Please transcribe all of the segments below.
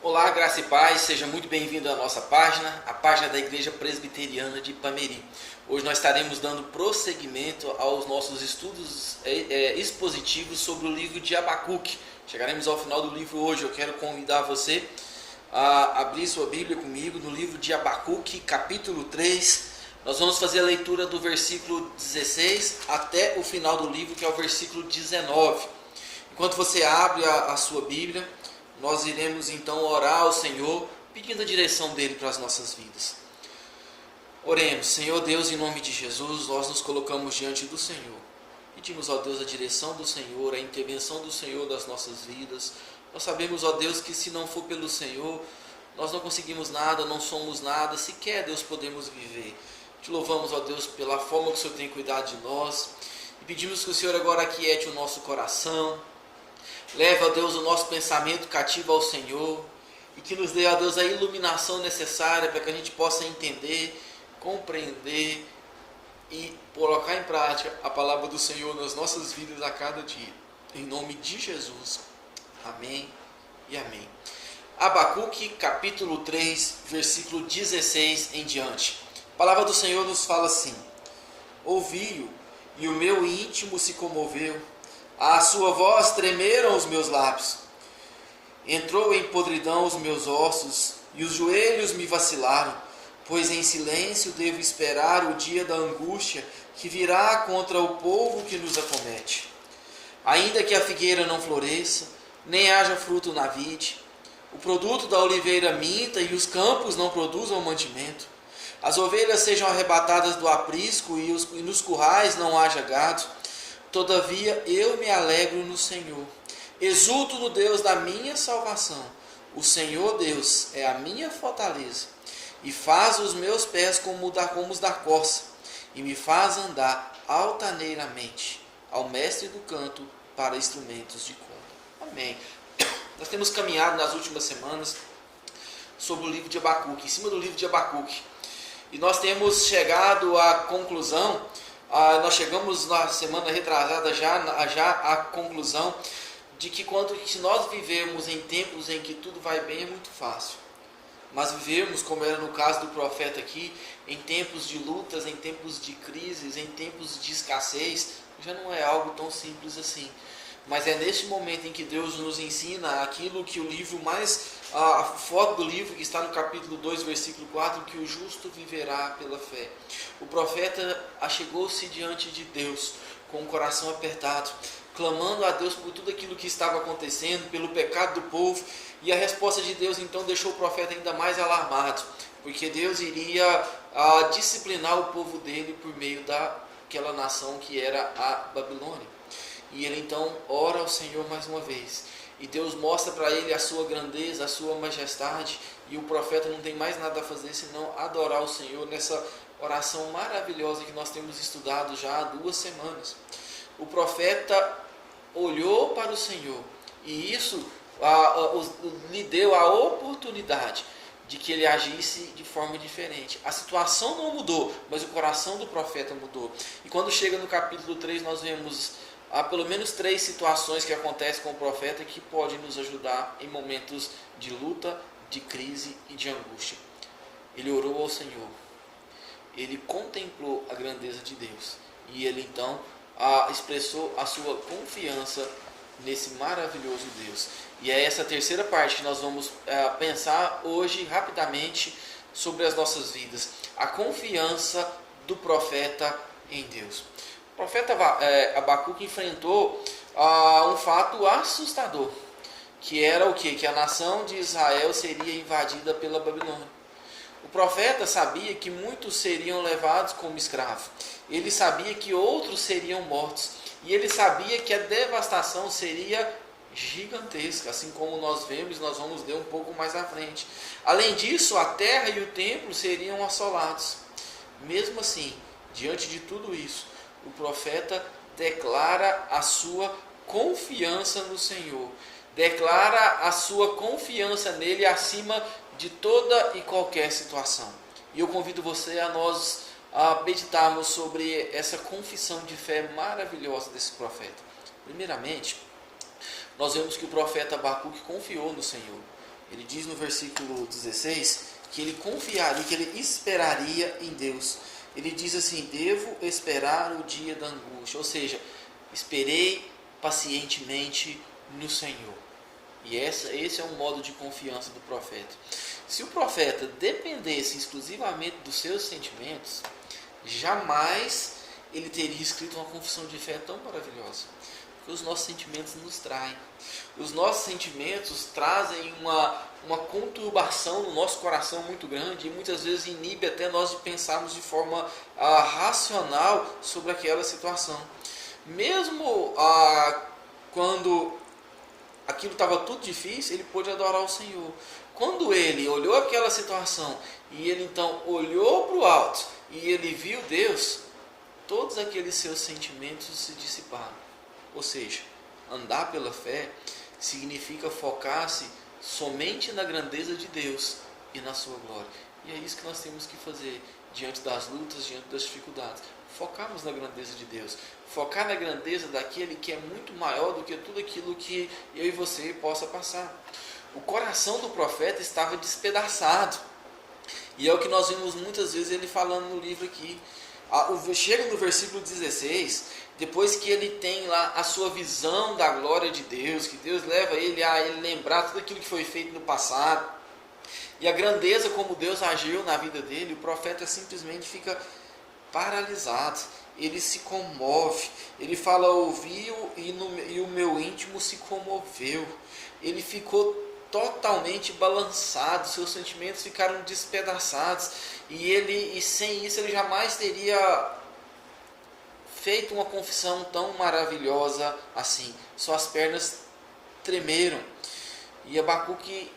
Olá, graça e paz, seja muito bem-vindo à nossa página, a página da Igreja Presbiteriana de Ipameri. Hoje nós estaremos dando prosseguimento aos nossos estudos expositivos sobre o livro de Abacuque. Chegaremos ao final do livro hoje. Eu quero convidar você a abrir sua Bíblia comigo no livro de Abacuque, capítulo 3. Nós vamos fazer a leitura do versículo 16 até o final do livro, que é o versículo 19. Enquanto você abre a sua Bíblia, nós iremos então orar ao Senhor, pedindo a direção dele para as nossas vidas. Oremos. Senhor Deus, em nome de Jesus, nós nos colocamos diante do Senhor. Pedimos, ó Deus, a direção do Senhor, a intervenção do Senhor das nossas vidas. Nós sabemos, ó Deus, que se não for pelo Senhor, nós não conseguimos nada, não somos nada, sequer, Deus, podemos viver. Te louvamos, ó Deus, pela forma que o Senhor tem cuidado de nós. E pedimos que o Senhor agora aquiete o nosso coração. Leve, ó Deus, o nosso pensamento cativo ao Senhor e que nos dê, ó Deus, a iluminação necessária para que a gente possa entender, compreender e colocar em prática a palavra do Senhor nas nossas vidas a cada dia. Em nome de Jesus. Amém e amém. Abacuque, capítulo 3, versículo 16 em diante. A palavra do Senhor nos fala assim: ouvi-o e o meu íntimo se comoveu. À sua voz tremeram os meus lábios. Entrou em podridão os meus ossos, e os joelhos me vacilaram, pois em silêncio devo esperar o dia da angústia que virá contra o povo que nos acomete. Ainda que a figueira não floresça, nem haja fruto na vide, o produto da oliveira minta e os campos não produzam mantimento, as ovelhas sejam arrebatadas do aprisco e nos currais não haja gado, todavia eu me alegro no Senhor, exulto no Deus da minha salvação. O Senhor Deus é a minha fortaleza, e faz os meus pés como os da corça, e me faz andar altaneiramente, ao mestre do canto para instrumentos de corda. Amém. Nós temos caminhado nas últimas semanas sobre o livro de Abacuque, em cima do livro de Abacuque, e nós temos chegado à conclusão. Nós chegamos na semana retrasada já à conclusão de que se nós vivemos em tempos em que tudo vai bem é muito fácil, mas vivermos, como era no caso do profeta aqui, em tempos de lutas, em tempos de crises, em tempos de escassez, já não é algo tão simples assim. Mas é neste momento em que Deus nos ensina aquilo que o livro a foto do livro que está no capítulo 2, versículo 4, que o justo viverá pela fé. O profeta achegou-se diante de Deus com o coração apertado, clamando a Deus por tudo aquilo que estava acontecendo, pelo pecado do povo, e a resposta de Deus então deixou o profeta ainda mais alarmado, porque Deus iria disciplinar o povo dele por meio daquela nação que era a Babilônia. E ele então ora ao Senhor mais uma vez. E Deus mostra para ele a sua grandeza, a sua majestade. E o profeta não tem mais nada a fazer senão adorar o Senhor nessa oração maravilhosa que nós temos estudado já há 2 semanas. O profeta olhou para o Senhor. E isso lhe deu a oportunidade de que ele agisse de forma diferente. A situação não mudou, mas o coração do profeta mudou. E quando chega no capítulo 3, nós vemos há pelo menos 3 situações que acontecem com o profeta que podem nos ajudar em momentos de luta, de crise e de angústia. Ele orou ao Senhor, ele contemplou a grandeza de Deus e ele então expressou a sua confiança nesse maravilhoso Deus. E é essa terceira parte que nós vamos pensar hoje rapidamente sobre as nossas vidas. A confiança do profeta em Deus. O profeta Abacuque enfrentou um fato assustador, que era o quê? Que a nação de Israel seria invadida pela Babilônia. O profeta sabia que muitos seriam levados como escravos. Ele sabia que outros seriam mortos. E ele sabia que a devastação seria gigantesca, assim como nós vamos ler um pouco mais à frente. Além disso, a terra e o templo seriam assolados. Mesmo assim, diante de tudo isso, o profeta declara a sua confiança no Senhor, declara a sua confiança nele acima de toda e qualquer situação. E eu convido você a nós meditarmos sobre essa confissão de fé maravilhosa desse profeta. Primeiramente, nós vemos que o profeta Abacuque confiou no Senhor. Ele diz no versículo 16 que ele confiaria, que ele esperaria em Deus. Ele diz assim: devo esperar o dia da angústia, ou seja, esperei pacientemente no Senhor. E esse é um modo de confiança do profeta. Se o profeta dependesse exclusivamente dos seus sentimentos, jamais ele teria escrito uma confissão de fé tão maravilhosa. Porque os nossos sentimentos nos traem. Os nossos sentimentos trazem uma conturbação no nosso coração muito grande e muitas vezes inibe até nós de pensarmos de forma racional sobre aquela situação. Mesmo quando aquilo estava tudo difícil, ele pôde adorar o Senhor. Quando ele olhou aquela situação e ele então olhou para o alto e ele viu Deus, todos aqueles seus sentimentos se dissiparam. Ou seja, andar pela fé significa focar-se somente na grandeza de Deus e na sua glória. E é isso que nós temos que fazer diante das lutas, diante das dificuldades. Focarmos na grandeza de Deus. Focar na grandeza daquele que é muito maior do que tudo aquilo que eu e você possa passar. O coração do profeta estava despedaçado. E é o que nós vimos muitas vezes ele falando no livro aqui. Chega no versículo 16, depois que ele tem lá a sua visão da glória de Deus, que Deus leva ele a lembrar tudo aquilo que foi feito no passado, e a grandeza como Deus agiu na vida dele, o profeta simplesmente fica paralisado, ele se comove, ele fala: ouviu e o meu íntimo se comoveu. Ele ficou totalmente balançado, seus sentimentos ficaram despedaçados, e sem isso ele jamais teria feito uma confissão tão maravilhosa assim. Suas pernas tremeram. E Abacuque,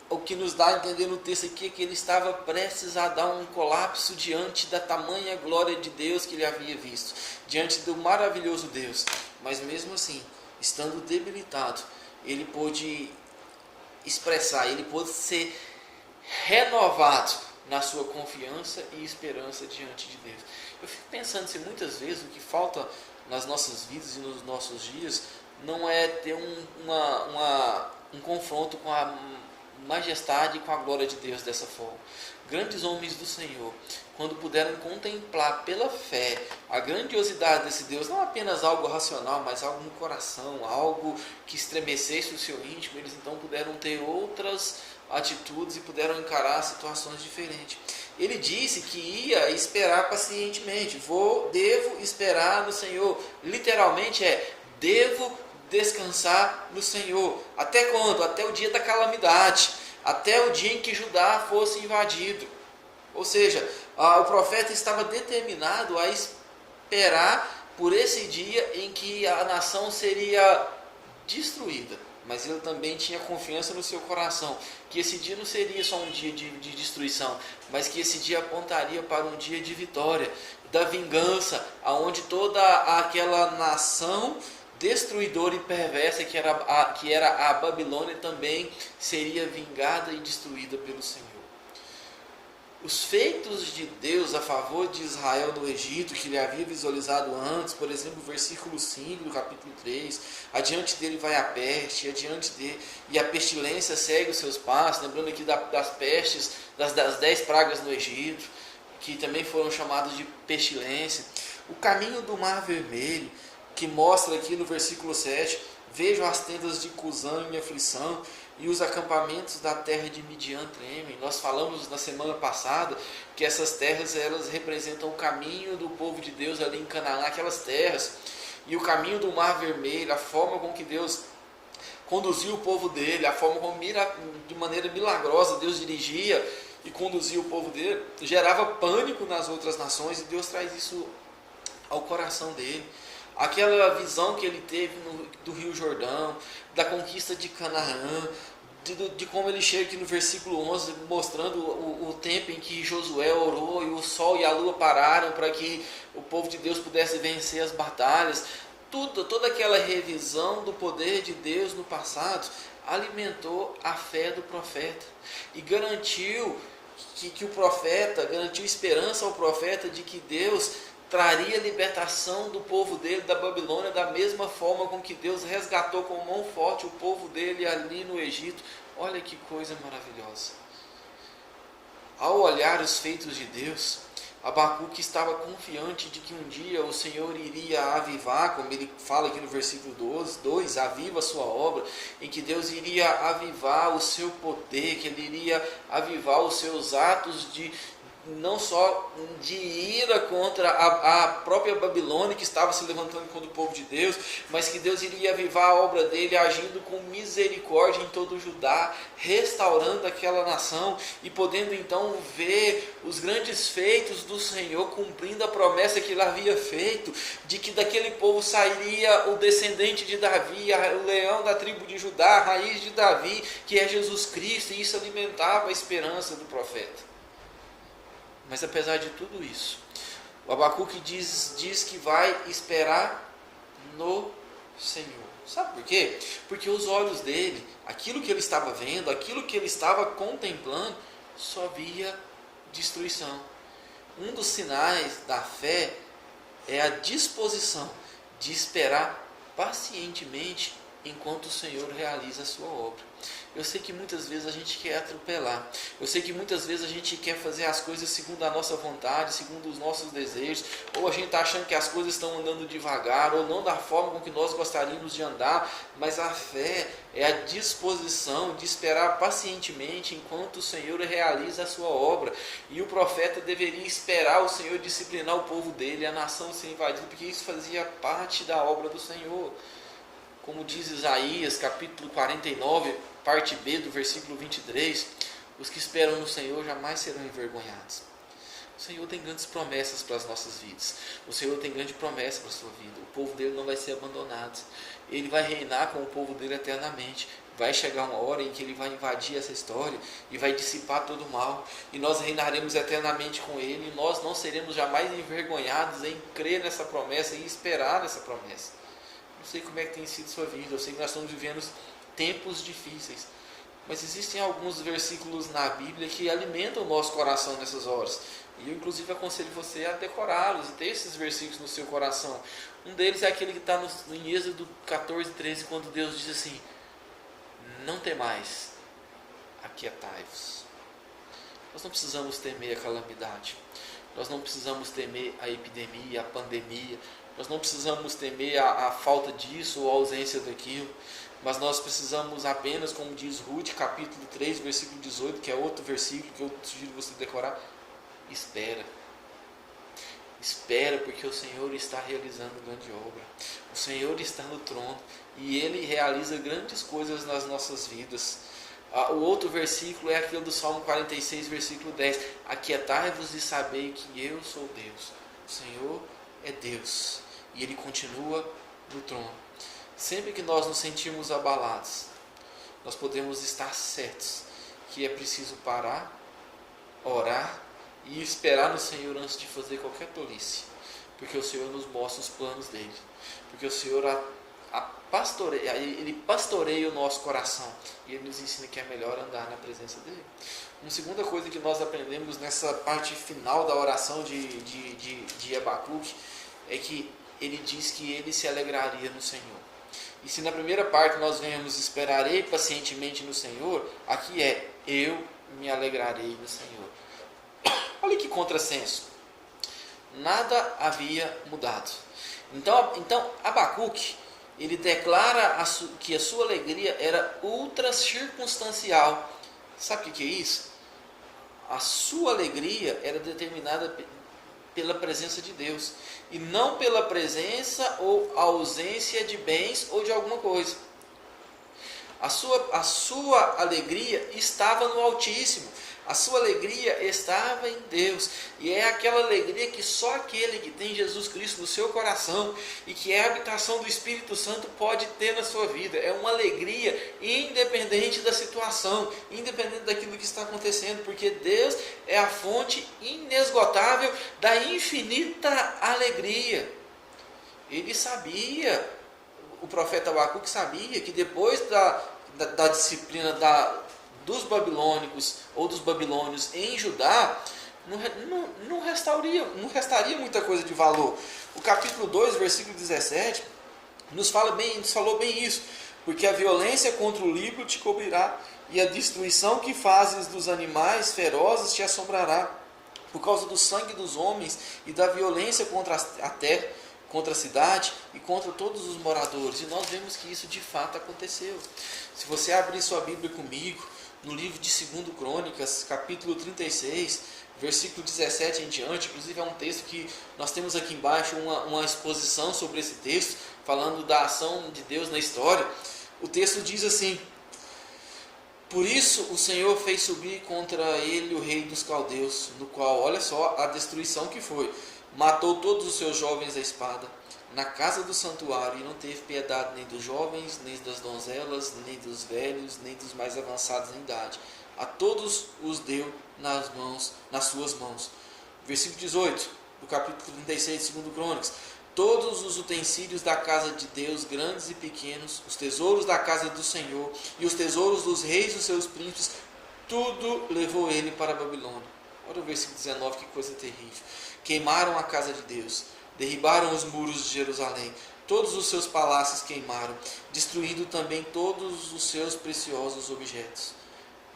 o que nos dá a entender no texto aqui é que ele estava prestes a dar um colapso diante da tamanha glória de Deus que ele havia visto, diante do maravilhoso Deus. Mas mesmo assim, estando debilitado, ele pôde expressar, ele pôde ser renovado na sua confiança e esperança diante de Deus. Eu fico pensando se muitas vezes o que falta nas nossas vidas e nos nossos dias não é ter um confronto com a majestade e com a glória de Deus dessa forma. Grandes homens do Senhor, quando puderam contemplar pela fé a grandiosidade desse Deus, não apenas algo racional, mas algo no coração, algo que estremecesse o seu íntimo, eles então puderam ter outras atitudes e puderam encarar situações diferentes. Ele disse que ia esperar pacientemente. Devo esperar no Senhor. Literalmente devo descansar no Senhor. Até quando? Até o dia da calamidade. Até o dia em que Judá fosse invadido. Ou seja, o profeta estava determinado a esperar por esse dia em que a nação seria destruída. Mas ele também tinha confiança no seu coração, que esse dia não seria só um dia de destruição, mas que esse dia apontaria para um dia de vitória, da vingança, aonde toda aquela nação destruidora e perversa que era a Babilônia também seria vingada e destruída pelo Senhor. Os feitos de Deus a favor de Israel no Egito, que ele havia visualizado antes, por exemplo, o versículo 5 do capítulo 3, adiante dele vai a peste, e a pestilência segue os seus passos, lembrando aqui das pestes, das 10 pragas no Egito, que também foram chamadas de pestilência. O caminho do Mar Vermelho, que mostra aqui no versículo 7, vejo as tendas de Cusã em aflição, e os acampamentos da terra de Midian tremem. Nós falamos na semana passada que essas terras elas representam o caminho do povo de Deus ali em Canaã, aquelas terras, e o caminho do Mar Vermelho, a forma com que Deus conduziu o povo dele, a forma como de maneira milagrosa Deus dirigia e conduzia o povo dele, gerava pânico nas outras nações, e Deus traz isso ao coração dele. Aquela visão que ele teve do Rio Jordão, da conquista de Canaã, de como ele chega aqui no versículo 11, mostrando o tempo em que Josué orou e o sol e a lua pararam para que o povo de Deus pudesse vencer as batalhas. Toda aquela revisão do poder de Deus no passado alimentou a fé do profeta e garantiu que o profeta, garantiu esperança ao profeta de que Deus traria libertação do povo dele da Babilônia, da mesma forma com que Deus resgatou com mão forte o povo dele ali no Egito. Olha que coisa maravilhosa. Ao olhar os feitos de Deus, Abacuque estava confiante de que um dia o Senhor iria avivar, como ele fala aqui no versículo 2, aviva a sua obra, em que Deus iria avivar o seu poder, que ele iria avivar os seus atos de não só de ira contra a própria Babilônia que estava se levantando contra o povo de Deus, mas que Deus iria avivar a obra dele agindo com misericórdia em todo o Judá, restaurando aquela nação e podendo então ver os grandes feitos do Senhor, cumprindo a promessa que ele havia feito, de que daquele povo sairia o descendente de Davi, o leão da tribo de Judá, a raiz de Davi, que é Jesus Cristo, e isso alimentava a esperança do profeta. Mas apesar de tudo isso, o Abacuque diz que vai esperar no Senhor. Sabe por quê? Porque os olhos dele, aquilo que ele estava vendo, aquilo que ele estava contemplando, só via destruição. Um dos sinais da fé é a disposição de esperar pacientemente enquanto o Senhor realiza a sua obra. Eu sei que muitas vezes a gente quer atropelar. Eu sei que muitas vezes a gente quer fazer as coisas segundo a nossa vontade, segundo os nossos desejos, ou a gente está achando que as coisas estão andando devagar, ou não da forma com que nós gostaríamos de andar, mas a fé é a disposição de esperar pacientemente enquanto o Senhor realiza a sua obra. E o profeta deveria esperar o Senhor disciplinar o povo dele, a nação ser invadida, porque isso fazia parte da obra do Senhor. Como diz Isaías, capítulo 49, parte B do versículo 23, os que esperam no Senhor jamais serão envergonhados. O Senhor tem grandes promessas para as nossas vidas. O Senhor tem grande promessa para a sua vida. O povo dele não vai ser abandonado. Ele vai reinar com o povo dele eternamente. Vai chegar uma hora em que ele vai invadir essa história e vai dissipar todo o mal. E nós reinaremos eternamente com ele. E nós não seremos jamais envergonhados em crer nessa promessa e esperar nessa promessa. Não sei como é que tem sido a sua vida. Eu sei que nós estamos vivendo tempos difíceis. Mas existem alguns versículos na Bíblia que alimentam o nosso coração nessas horas. E eu inclusive aconselho você a decorá-los e ter esses versículos no seu coração. Um deles é aquele que está em Êxodo 14, 13, quando Deus diz assim: não temais, aquietai-vos. Nós não precisamos temer a calamidade. Nós não precisamos temer a epidemia, a pandemia. Nós não precisamos temer a falta disso ou a ausência daquilo. Mas nós precisamos apenas, como diz Ruth, capítulo 3, versículo 18, que é outro versículo que eu sugiro você decorar: espera. Espera, porque o Senhor está realizando grande obra. O Senhor está no trono e Ele realiza grandes coisas nas nossas vidas. O outro versículo é aquele do Salmo 46, versículo 10. Aquietai-vos e sabei que eu sou Deus. O Senhor é Deus e Ele continua no trono. Sempre que nós nos sentimos abalados, nós podemos estar certos que é preciso parar, orar e esperar no Senhor antes de fazer qualquer tolice, porque o Senhor nos mostra os planos dele, porque o Senhor Ele pastoreia o nosso coração e Ele nos ensina que é melhor andar na presença dele. Uma segunda coisa que nós aprendemos nessa parte final da oração de Abacuque é que ele diz que ele se alegraria no Senhor. E se na primeira parte nós vemos esperarei pacientemente no Senhor, aqui é eu me alegrarei no Senhor. Olha que contrassenso. Nada havia mudado. Então Abacuque, ele declara que a sua alegria era ultra circunstancial. Sabe o que é isso? A sua alegria era determinada pela presença de Deus e não pela presença ou ausência de bens ou de alguma coisa. A sua alegria estava no Altíssimo. A sua alegria estava em Deus. E é aquela alegria que só aquele que tem Jesus Cristo no seu coração e que é a habitação do Espírito Santo pode ter na sua vida. É uma alegria independente da situação, independente daquilo que está acontecendo, porque Deus é a fonte inesgotável da infinita alegria. Ele sabia, o profeta Abacuque sabia que depois da disciplina dos babilônicos ou dos babilônios em Judá, não restaria muita coisa de valor. O capítulo 2, versículo 17, nos falou bem isso, porque a violência contra o livro te cobrirá e a destruição que fazes dos animais ferozes te assombrará, por causa do sangue dos homens e da violência contra a terra, contra a cidade e contra todos os moradores. E nós vemos que isso de fato aconteceu. Se você abrir sua Bíblia comigo, no livro de 2 Crônicas, capítulo 36, versículo 17 em diante, inclusive é um texto que nós temos aqui embaixo uma exposição sobre esse texto, falando da ação de Deus na história. O texto diz assim: por isso o Senhor fez subir contra ele o rei dos caldeus, no qual, olha só a destruição que foi, matou todos os seus jovens à espada, na casa do santuário, e não teve piedade nem dos jovens, nem das donzelas, nem dos velhos, nem dos mais avançados em idade. A todos os deu nas suas mãos. Versículo 18, do capítulo 36 de 2 Crônicas. Todos os utensílios da casa de Deus, grandes e pequenos, os tesouros da casa do Senhor e os tesouros dos reis e dos seus príncipes, tudo levou ele para a Babilônia. Olha o versículo 19, que coisa terrível. Queimaram a casa de Deus, derribaram os muros de Jerusalém, todos os seus palácios queimaram, destruindo também todos os seus preciosos objetos.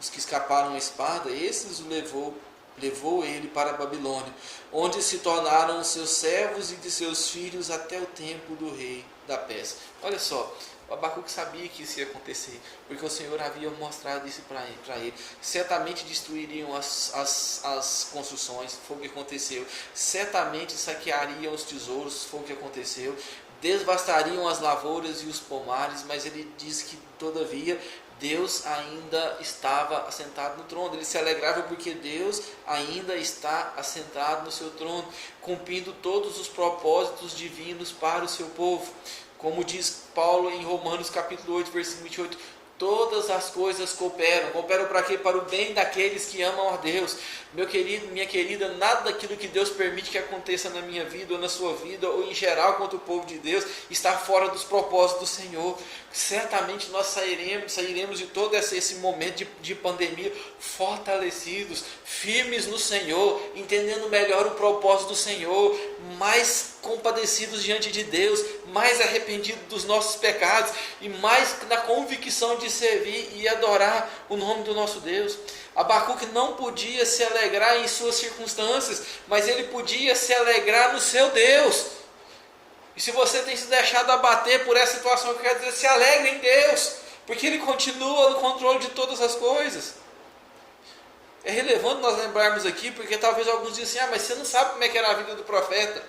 Os que escaparam à espada, esses o levou ele para a Babilônia, onde se tornaram seus servos e de seus filhos até o tempo do rei da Pérsia. Olha só, o Abacuque sabia que isso ia acontecer, porque o Senhor havia mostrado isso para ele. Certamente destruiriam as construções, foi o que aconteceu. Certamente saqueariam os tesouros, foi o que aconteceu. Devastariam as lavouras e os pomares, mas ele diz que, todavia, Deus ainda estava assentado no trono. Ele se alegrava porque Deus ainda está assentado no seu trono, cumprindo todos os propósitos divinos para o seu povo. Como diz Paulo em Romanos capítulo 8, versículo 28, todas as coisas cooperam. Cooperam para quê? Para o bem daqueles que amam a Deus. Meu querido, minha querida, nada daquilo que Deus permite que aconteça na minha vida ou na sua vida, ou em geral contra o povo de Deus, está fora dos propósitos do Senhor. Certamente nós sairemos de todo esse momento de pandemia fortalecidos, firmes no Senhor, entendendo melhor o propósito do Senhor, mais compadecidos diante de Deus, mais arrependidos dos nossos pecados e mais na convicção de servir e adorar o nome do nosso Deus. Abacuque não podia se alegrar em suas circunstâncias, mas ele podia se alegrar no seu Deus. E se você tem se deixado abater por essa situação, eu quero dizer, se alegre em Deus, porque Ele continua no controle de todas as coisas. É relevante nós lembrarmos aqui, porque talvez alguns dizem assim, mas você não sabe como é que era a vida do profeta.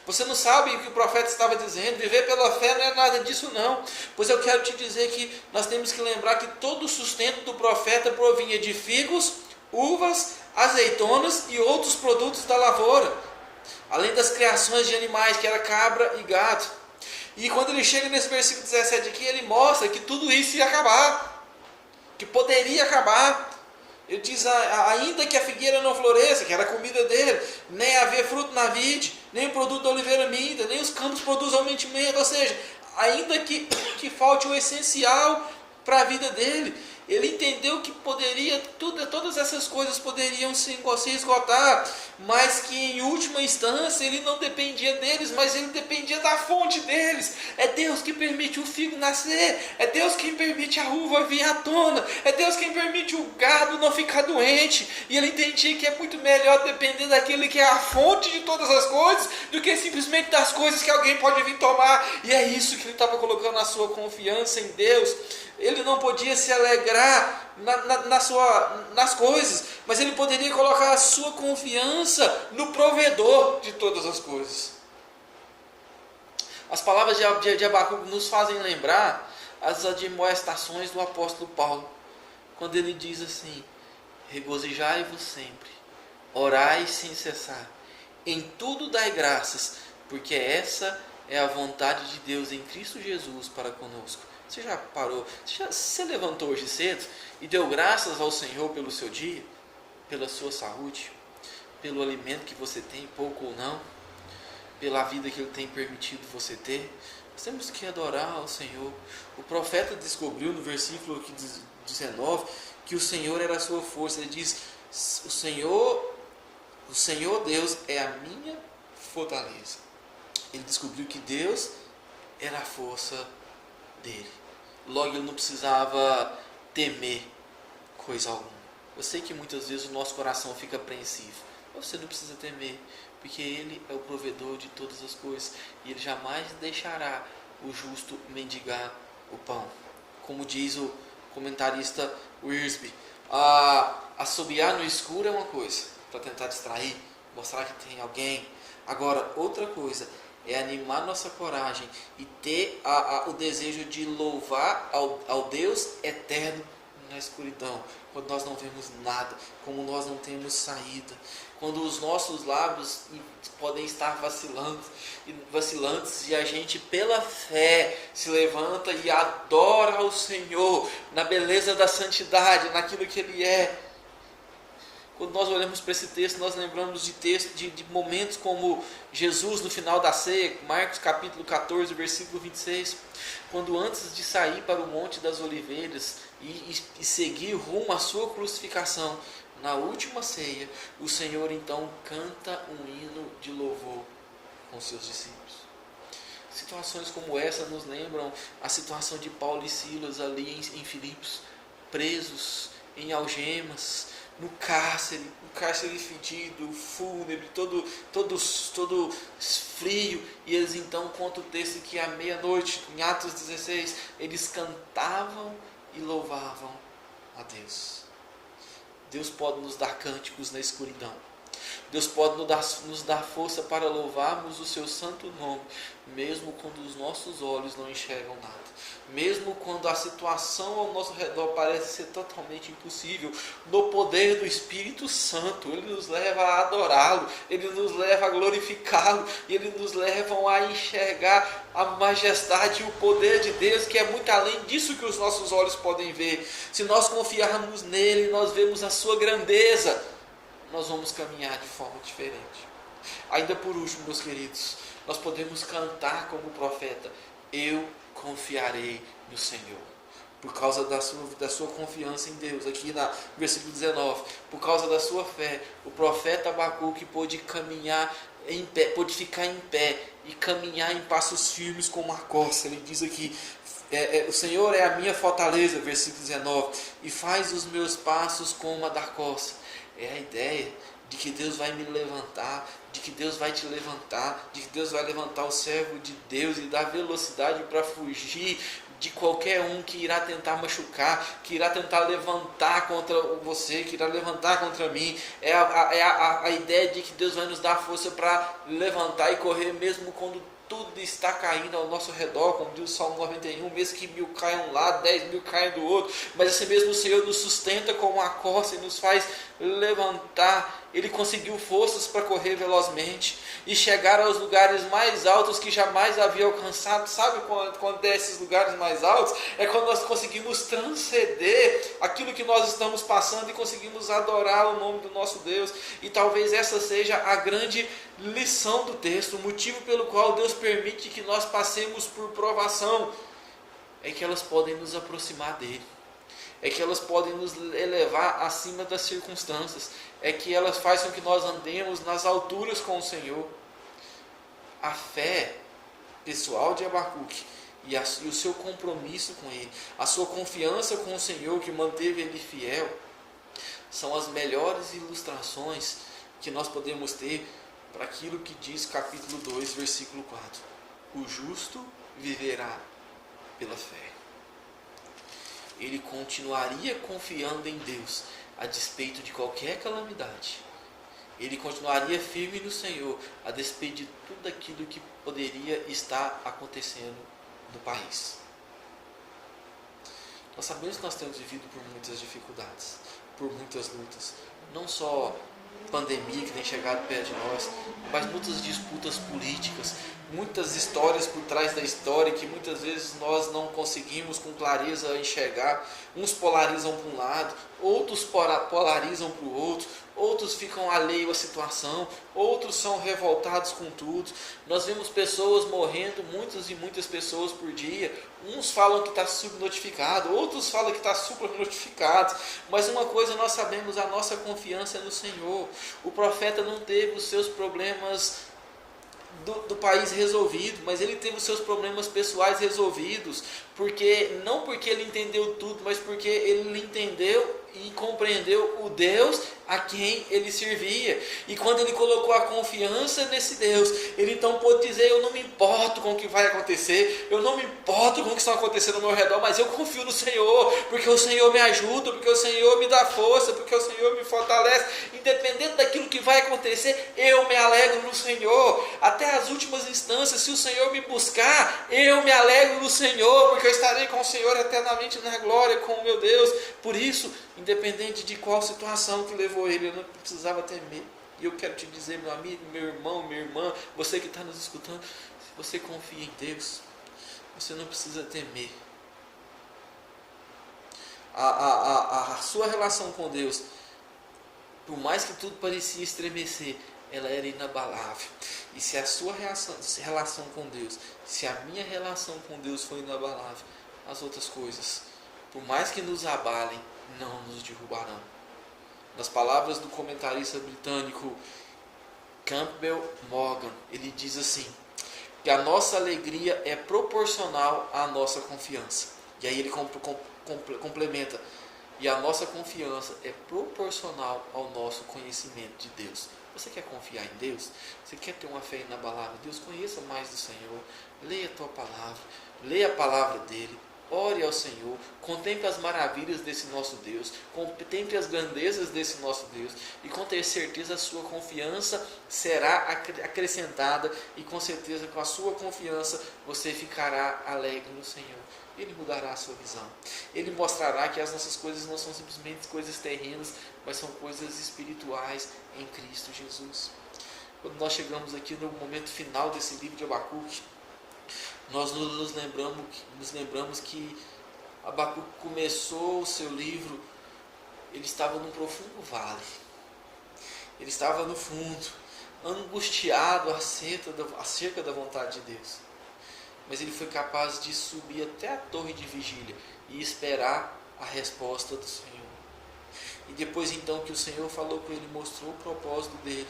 Você não sabe o que o profeta estava dizendo, viver pela fé não é nada disso não. Pois eu quero te dizer que nós temos que lembrar que todo o sustento do profeta provinha de figos, uvas, azeitonas e outros produtos da lavoura. Além das criações de animais, que era cabra e gado. E quando ele chega nesse versículo 17 aqui, ele mostra que tudo isso ia acabar. Que poderia acabar. Ele diz, ainda que a figueira não floresça, que era a comida dele, nem haver fruto na vide, nem o produto da oliveira minta, nem os campos produzam mantimento. Ou seja, ainda que falte o essencial para a vida dele, ele entendeu que todas essas coisas poderiam se esgotar, mas que em última instância ele não dependia deles, mas ele dependia da fonte deles. É Deus que permite o figo nascer, é Deus quem permite a uva vir à tona, é Deus quem permite o gado não ficar doente. E ele entendia que é muito melhor depender daquele que é a fonte de todas as coisas, do que simplesmente das coisas que alguém pode vir tomar. E é isso que ele estava colocando a sua confiança em Deus. Ele não podia se alegrar nas coisas, mas ele poderia colocar a sua confiança no provedor de todas as coisas. As palavras de Abacuque nos fazem lembrar as admoestações do apóstolo Paulo, quando ele diz assim, regozijai-vos sempre, orai sem cessar, em tudo dai graças, porque essa é a vontade de Deus em Cristo Jesus para conosco. Você já parou? Você levantou hoje cedo e deu graças ao Senhor pelo seu dia, pela sua saúde, pelo alimento que você tem, pouco ou não, pela vida que Ele tem permitido você ter? Nós temos que adorar ao Senhor. O profeta descobriu no versículo 19 que o Senhor era a sua força. Ele diz, o Senhor Deus é a minha fortaleza. Ele descobriu que Deus era a força dele. Logo ele não precisava temer, coisa alguma. Eu sei que muitas vezes o nosso coração fica apreensivo, mas você não precisa temer, porque Ele é o provedor de todas as coisas e Ele jamais deixará o justo mendigar o pão. Como diz o comentarista Wiersbe, assobiar no escuro é uma coisa, para tentar distrair, mostrar que tem alguém. Agora, outra coisa é animar nossa coragem e ter o desejo de louvar ao Deus eterno na escuridão, quando nós não vemos nada, como nós não temos saída, quando os nossos lábios podem estar vacilantes e a gente pela fé se levanta e adora ao Senhor na beleza da santidade, naquilo que Ele é. Quando nós olhamos para esse texto, nós lembramos de momentos como Jesus no final da ceia, Marcos capítulo 14, versículo 26, quando antes de sair para o Monte das Oliveiras e seguir rumo à sua crucificação, na última ceia, o Senhor então canta um hino de louvor com seus discípulos. Situações como essa nos lembram a situação de Paulo e Silas ali em Filipos, presos em algemas, no cárcere fedido, fúnebre, todo frio, e eles então contam o texto que à meia-noite, em Atos 16, eles cantavam e louvavam a Deus. Deus pode nos dar cânticos na escuridão. Deus pode nos dar força para louvarmos o seu santo nome, mesmo quando os nossos olhos não enxergam nada. Mesmo quando a situação ao nosso redor parece ser totalmente impossível, no poder do Espírito Santo, Ele nos leva a adorá-lo, Ele nos leva a glorificá-lo, e Ele nos leva a enxergar a majestade e o poder de Deus, que é muito além disso que os nossos olhos podem ver. Se nós confiarmos nele, nós vemos a sua grandeza, nós vamos caminhar de forma diferente. Ainda por último, meus queridos, nós podemos cantar como profeta: eu confiarei no Senhor. Por causa da sua confiança em Deus, aqui no versículo 19, por causa da sua fé, o profeta Abacuque pôde caminhar em pé, pôde ficar em pé e caminhar em passos firmes como a corça. Ele diz aqui: o Senhor é a minha fortaleza, versículo 19, e faz os meus passos como a da corça. É a ideia de que Deus vai me levantar, de que Deus vai te levantar, de que Deus vai levantar o servo de Deus e dar velocidade para fugir de qualquer um que irá tentar machucar, que irá tentar levantar contra você, que irá levantar contra mim. É a ideia de que Deus vai nos dar força para levantar e correr mesmo quando tudo está caindo ao nosso redor, como diz o Salmo 91, mesmo que 1000 caiam um lado, 10.000 caiam do outro, mas assim mesmo o Senhor nos sustenta como uma corça e nos faz levantar. Ele conseguiu forças para correr velozmente e chegar aos lugares mais altos que jamais havia alcançado. Sabe quando é esses lugares mais altos? É quando nós conseguimos transcender aquilo que nós estamos passando e conseguimos adorar o nome do nosso Deus. E talvez essa seja a grande lição do texto, o motivo pelo qual Deus permite que nós passemos por provação, é que elas podem nos aproximar dele, é que elas podem nos elevar acima das circunstâncias, é que elas fazem com que nós andemos nas alturas com o Senhor. A fé pessoal de Abacuque e o seu compromisso com ele, a sua confiança com o Senhor que manteve ele fiel, são as melhores ilustrações que nós podemos ter para aquilo que diz capítulo 2, versículo 4. O justo viverá pela fé. Ele continuaria confiando em Deus a despeito de qualquer calamidade. Ele continuaria firme no Senhor a despeito de tudo aquilo que poderia estar acontecendo no país. Nós sabemos que nós temos vivido por muitas dificuldades, por muitas lutas, não só pandemia que tem chegado perto de nós, mas muitas disputas políticas, muitas histórias por trás da história que muitas vezes nós não conseguimos com clareza enxergar. Uns polarizam para um lado, outros polarizam para o outro, outros ficam alheios à situação, outros são revoltados com tudo. Nós vemos pessoas morrendo, muitas e muitas pessoas por dia. Uns falam que está subnotificado, outros falam que está supranotificado. Mas uma coisa nós sabemos, a nossa confiança é no Senhor. O profeta não teve os seus problemas do país resolvido, mas ele teve os seus problemas pessoais resolvidos, não porque ele entendeu tudo, mas porque ele entendeu e compreendeu o Deus a quem ele servia. E quando ele colocou a confiança nesse Deus, ele então pôde dizer: eu não me importo com o que vai acontecer, eu não me importo com o que está acontecendo ao meu redor, mas eu confio no Senhor, porque o Senhor me ajuda, porque o Senhor me dá força, porque o Senhor me fortalece. Independente daquilo que vai acontecer, eu me alegro no Senhor. Até as últimas instâncias, se o Senhor me buscar, eu me alegro no Senhor, porque eu estarei com o Senhor eternamente na glória com o meu Deus. Por isso, independente de qual situação que levou ele, eu não precisava temer. E eu quero te dizer, meu amigo, meu irmão, minha irmã, você que está nos escutando, se você confia em Deus, você não precisa temer. A sua relação com Deus, por mais que tudo parecia estremecer, ela era inabalável. E se a sua relação com Deus, se a minha relação com Deus for inabalável, as outras coisas, por mais que nos abalem, não nos derrubarão. Nas palavras do comentarista britânico Campbell Morgan, ele diz assim, que a nossa alegria é proporcional à nossa confiança. E aí ele complementa, e a nossa confiança é proporcional ao nosso conhecimento de Deus. Você quer confiar em Deus? Você quer ter uma fé inabalável? Deus, conheça mais do Senhor. Leia a tua palavra. Leia a palavra dele. Ore ao Senhor. Contemple as maravilhas desse nosso Deus. Contemple as grandezas desse nosso Deus. E com ter certeza a sua confiança será acrescentada. E com certeza com a sua confiança você ficará alegre no Senhor. Ele mudará a sua visão. Ele mostrará que as nossas coisas não são simplesmente coisas terrenas, mas são coisas espirituais em Cristo Jesus. Quando nós chegamos aqui no momento final desse livro de Abacuque, nós nos lembramos que Abacuque começou o seu livro, ele estava num profundo vale. Ele estava no fundo, angustiado acerca da vontade de Deus. Mas ele foi capaz de subir até a torre de vigília e esperar a resposta do Senhor. E depois então que o Senhor falou com ele, mostrou o propósito dele,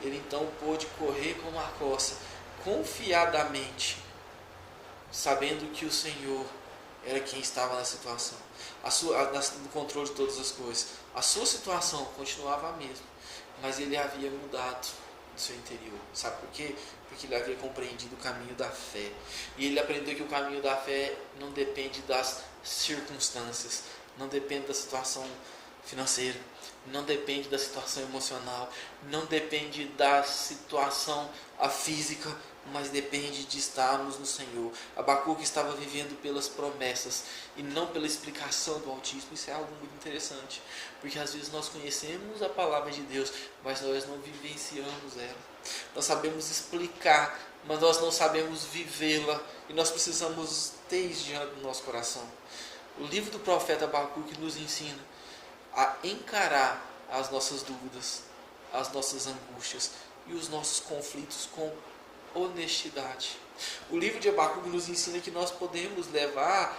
ele então pôde correr como a corça, confiadamente, sabendo que o Senhor era quem estava na situação, no controle de todas as coisas. A sua situação continuava a mesma, mas ele havia mudado do seu interior. Sabe por quê? Porque ele havia compreendido o caminho da fé. E ele aprendeu que o caminho da fé não depende das circunstâncias, não depende da situação financeira, não depende da situação emocional, não depende da situação física, mas depende de estarmos no Senhor. Abacuque estava vivendo pelas promessas e não pela explicação do Altíssimo. Isso é algo muito interessante, porque às vezes nós conhecemos a palavra de Deus, mas nós não vivenciamos ela. Nós sabemos explicar, mas nós não sabemos vivê-la, e nós precisamos ter isso diante do nosso coração. O livro do profeta Abacuque nos ensina a encarar as nossas dúvidas, as nossas angústias e os nossos conflitos com honestidade. O livro de Abacuque nos ensina que nós podemos levar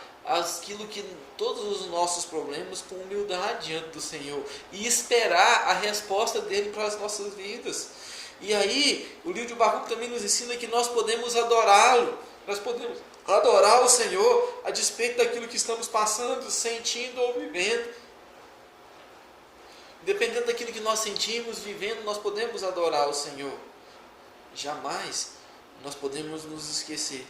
todos os nossos problemas com humildade diante do Senhor e esperar a resposta dele para as nossas vidas. E aí, o livro de Abacuque também nos ensina que nós podemos adorá-lo, nós podemos adorar o Senhor a despeito daquilo que estamos passando, sentindo ou vivendo. Dependendo daquilo que nós sentimos, vivendo, nós podemos adorar o Senhor. Jamais nós podemos nos esquecer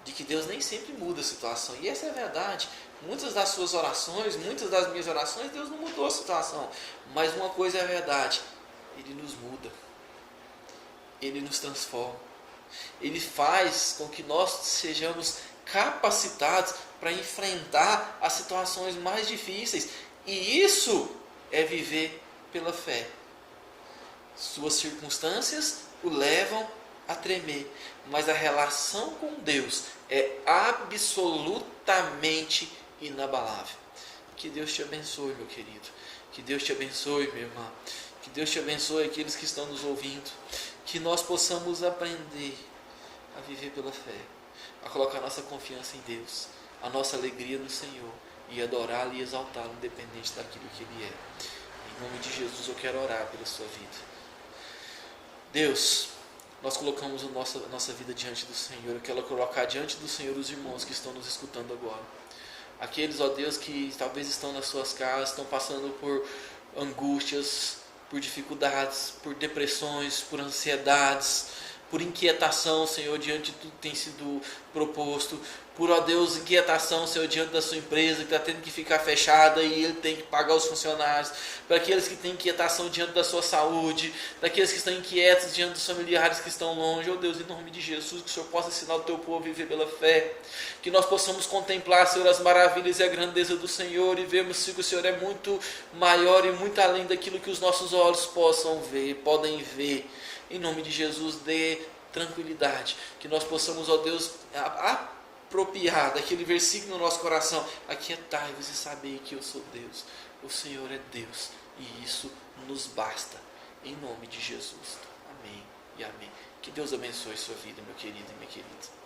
de que Deus nem sempre muda a situação. E essa é a verdade. Muitas das suas orações, muitas das minhas orações, Deus não mudou a situação. Mas uma coisa é a verdade: Ele nos muda. Ele nos transforma. Ele faz com que nós sejamos capacitados para enfrentar as situações mais difíceis. E isso é viver pela fé. Suas circunstâncias o levam a tremer, mas a relação com Deus é absolutamente inabalável. Que Deus te abençoe, meu querido. Que Deus te abençoe, minha irmã. Que Deus te abençoe aqueles que estão nos ouvindo. Que nós possamos aprender a viver pela fé, a colocar nossa confiança em Deus, a nossa alegria no Senhor, e adorá-lo e exaltá-lo, independente daquilo que Ele é. Em nome de Jesus eu quero orar pela sua vida. Deus, nós colocamos a nossa vida diante do Senhor. Eu quero colocar diante do Senhor os irmãos que estão nos escutando agora. Aqueles, ó Deus, que talvez estão nas suas casas, estão passando por angústias, por dificuldades, por depressões, por ansiedades, por inquietação, Senhor, diante de tudo que tem sido proposto, por, ó Deus, inquietação, Senhor, diante da sua empresa, que está tendo que ficar fechada e ele tem que pagar os funcionários, para aqueles que têm inquietação diante da sua saúde, daqueles que estão inquietos diante dos familiares que estão longe, ó Deus, em nome de Jesus, que o Senhor possa ensinar o teu povo a viver pela fé, que nós possamos contemplar, Senhor, as maravilhas e a grandeza do Senhor e vermos que o Senhor é muito maior e muito além daquilo que os nossos olhos podem ver. Em nome de Jesus, dê tranquilidade, que nós possamos, ó Deus, apropriar daquele versículo no nosso coração: aquietai-vos e sabei que eu sou Deus, o Senhor é Deus, e isso nos basta, em nome de Jesus. Amém e amém. Que Deus abençoe sua vida, meu querido e minha querida.